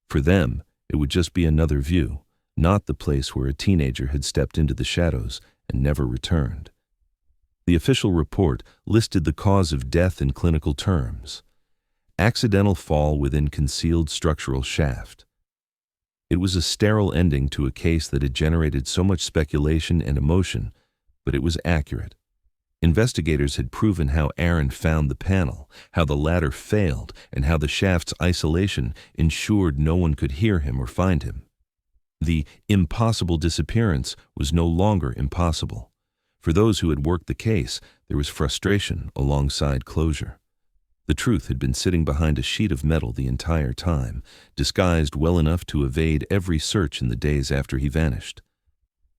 For them, it would just be another view, not the place where a teenager had stepped into the shadows and never returned. The official report listed the cause of death in clinical terms: accidental fall within concealed structural shaft. It was a sterile ending to a case that had generated so much speculation and emotion, but it was accurate. Investigators had proven how Aaron found the panel, how the ladder failed, and how the shaft's isolation ensured no one could hear him or find him. The impossible disappearance was no longer impossible. For those who had worked the case, there was frustration alongside closure. The truth had been sitting behind a sheet of metal the entire time, disguised well enough to evade every search in the days after he vanished.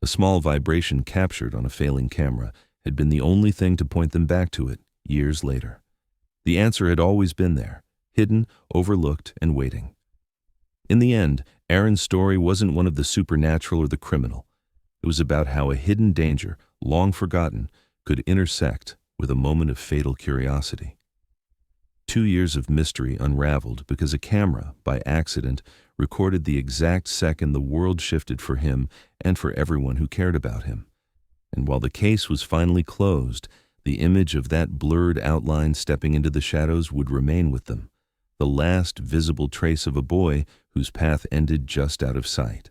A small vibration captured on a failing camera had been the only thing to point them back to it years later. The answer had always been there, hidden, overlooked, and waiting. In the end, Aaron's story wasn't one of the supernatural or the criminal. It was about how a hidden danger, long forgotten, could intersect with a moment of fatal curiosity. 2 years of mystery unraveled because a camera, by accident, recorded the exact second the world shifted for him and for everyone who cared about him. And while the case was finally closed, the image of that blurred outline stepping into the shadows would remain with them, the last visible trace of a boy whose path ended just out of sight.